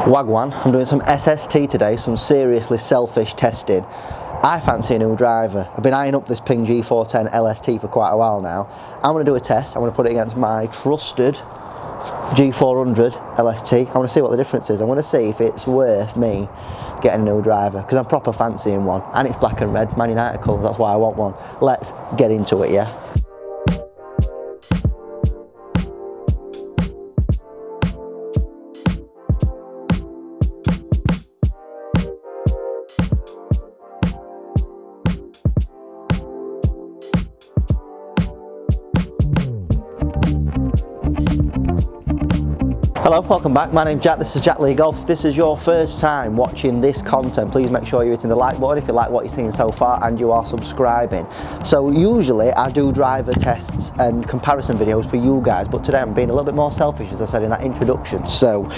Wagwan, I'm doing some SST today, some seriously selfish testing. I fancy a new driver. I've been eyeing up this Ping G410 LST for quite a while now. I'm going to do a test. I'm going to put it against my trusted G400 LST. I want to see what the difference is. I want to see if it's worth me getting a new driver, because I'm proper fancying one. And it's black and red, Man United colours, that's why I want one. Let's get into it, yeah? Hello, welcome back. My name's Jack, this is Jack Lee Golf. If this is your first time watching this content, please make sure you're hitting the like button if you like what you're seeing so far and you are subscribing. So usually I do driver tests and comparison videos for you guys, but today I'm being a little bit more selfish, as I said in that introduction. So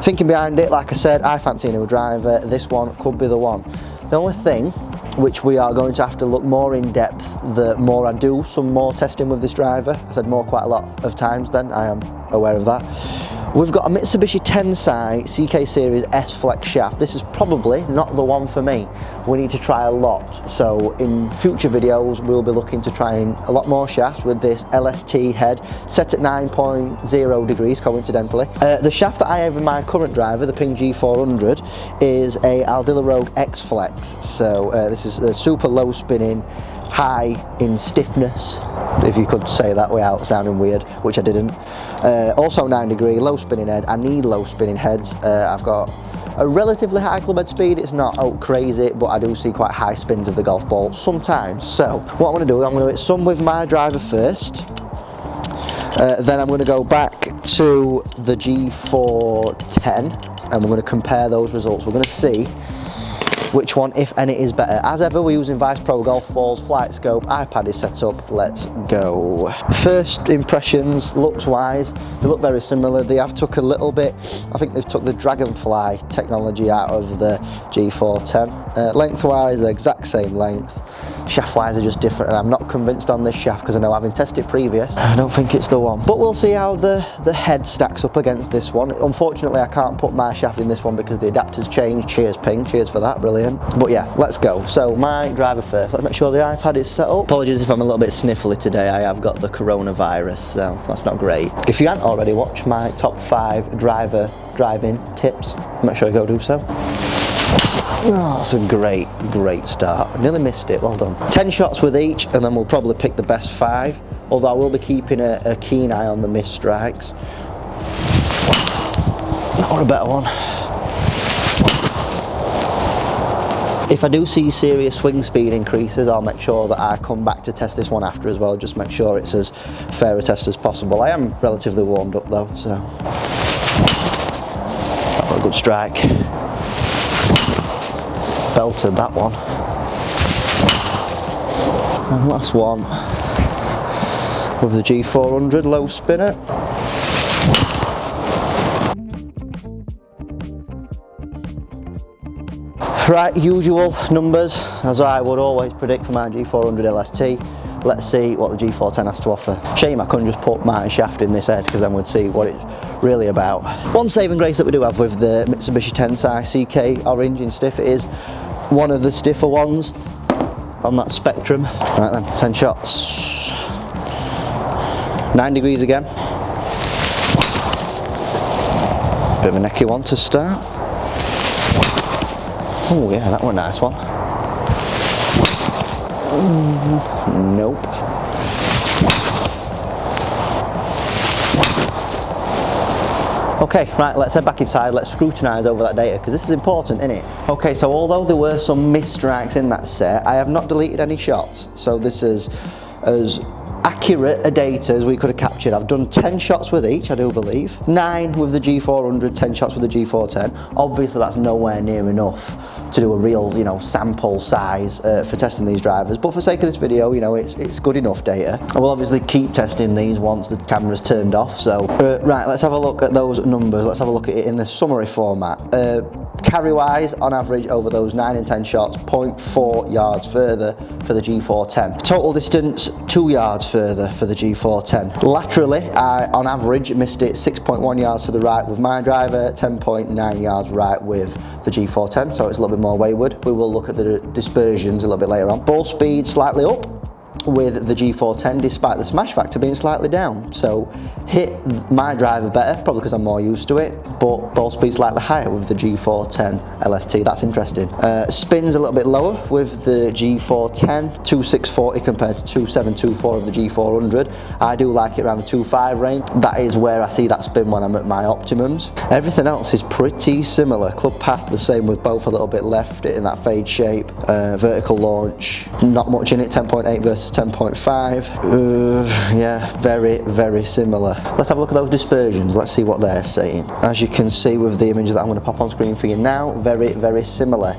thinking behind it, like I said, I fancy a new driver. This one could be the one. The only thing which we are going to have to look more in depth the more I do some more testing with this driver. I said more quite a lot of times then, I am aware of that. We've got a Mitsubishi Tensai CK Series S Flex shaft. This is probably not the one for me. We need to try a lot. So in future videos, we'll be looking to trying a lot more shafts with this LST head set at 9.0 degrees, coincidentally. The shaft that I have in my current driver, the Ping G400, is a Aldila Rogue X Flex. So this is a super low spinning, high in stiffness, if you could say that without sounding weird, which I didn't. Also 9 degree, low spinning head. I need low spinning heads. I've got a relatively high club head speed. It's not crazy, but I do see quite high spins of the golf ball sometimes. So what I'm going to do, I'm going to hit some with my driver first. Then I'm going to go back to the G410 and we're going to compare those results. We're going to see which one, if any, is better. As ever, we're using Vice Pro golf balls, flight scope, iPad is set up, let's go. First impressions, looks wise, they look very similar. They have took a little bit, I think they've took the Dragonfly technology out of the G410. Lengthwise, the exact same length. Shaft-wise are just different, and I'm not convinced on this shaft because I know having tested previous, I don't think it's the one. But we'll see how the head stacks up against this one. Unfortunately, I can't put my shaft in this one because the adapter's changed. Cheers, Ping, cheers for that, brilliant. But yeah, let's go. So my driver first, let's make sure the iPad is set up. Apologies if I'm a little bit sniffly today, I have got the coronavirus, so that's not great. If you haven't already watched my top 5 driving tips, make sure you go do so. Oh, that's a great start. I nearly missed it, well done. 10 shots with each, and then we'll probably pick the best 5, although I will be keeping a keen eye on the missed strikes. Not a better one. If I do see serious swing speed increases, I'll make sure that I come back to test this one after as well, just make sure it's as fair a test as possible. I am relatively warmed up though, so. That was a good strike. Belted that one. And last one with the G400 low spinner. Right, usual numbers as I would always predict for my G400 LST. Let's see what the G410 has to offer. Shame I couldn't just put my shaft in this head, because then we'd see what it's really about. One saving grace that we do have with the Mitsubishi Tensai CK orange in stiff, it is one of the stiffer ones on that spectrum. Right then, 10 shots. 9 degrees again. Bit of a necky one to start. Oh yeah, that was a nice one. Nope. Okay, right, let's head back inside, let's scrutinise over that data, because this is important, isn't it? Okay, so although there were some missed strikes in that set, I have not deleted any shots, so this is as accurate a data as we could have captured. I've done 10 shots with each, I do believe. 9 with the G400, 10 shots with the G410. Obviously that's nowhere near enough to do a real, sample size for testing these drivers, but for sake of this video, it's good enough data. I will obviously keep testing these once the camera's turned off. So right, let's have a look at those numbers. Let's have a look at it in the summary format. Carry wise, on average over those 9 and 10 shots, 0.4 yards further for the G410. Total distance 2 yards further. further for the G410. Laterally, I on average missed it 6.1 yards to the right with my driver, 10.9 yards right with the G410, so it's a little bit more wayward. We will look at the dispersions a little bit later on. Ball speed slightly up with the G410 despite the smash factor being slightly down, so hit my driver better, probably because I'm more used to it, but ball speed slightly higher with the G410 LST. That's interesting. Spins a little bit lower with the G410, 2640 compared to 2724 of the G400. I do like it around the 2.5 range. That is where I see that spin when I'm at my optimums. Everything else is pretty similar. Club path the same with both, a little bit left in that fade shape. Vertical launch, not much in it, 10.8 versus 10.5. Yeah, very similar. Let's have a look at those dispersions. Let's see what they're saying. As you can see with the images that I'm going to pop on screen for you now, very similar.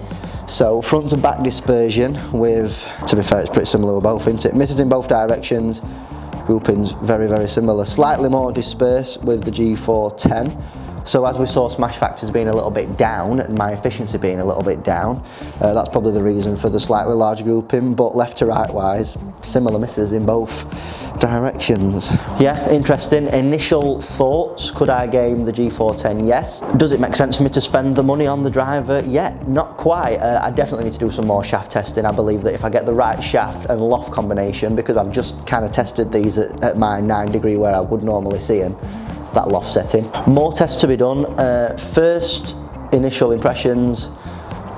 So front to back dispersion with, to be fair, it's pretty similar with both, isn't it? Misses in both directions. Groupings very similar. Slightly more dispersed with the G410. So as we saw smash factors being a little bit down and my efficiency being a little bit down, that's probably the reason for the slightly larger grouping, but left to right wise, similar misses in both directions. Yeah, interesting. Initial thoughts, could I game the G410? Yes. Does it make sense for me to spend the money on the driver? Yeah, not quite. I definitely need to do some more shaft testing. I believe that if I get the right shaft and loft combination, because I've just kind of tested these at my 9 degree where I would normally see them, that loft setting. More tests to be done. First initial impressions,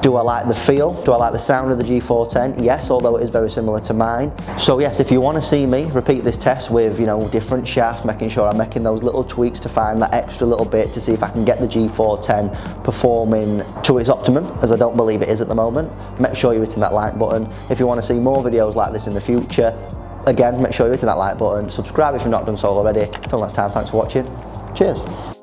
do I like the feel? Do I like the sound of the G410? Yes, although it is very similar to mine. So yes, if you want to see me repeat this test with, you know, different shafts, making sure I'm making those little tweaks to find that extra little bit to see if I can get the G410 performing to its optimum, as I don't believe it is at the moment, make sure you're hitting that like button. If you want to see more videos like this in the future, again, make sure you're hitting that like button, subscribe if you've not done so already. Until next time, thanks for watching. Cheers.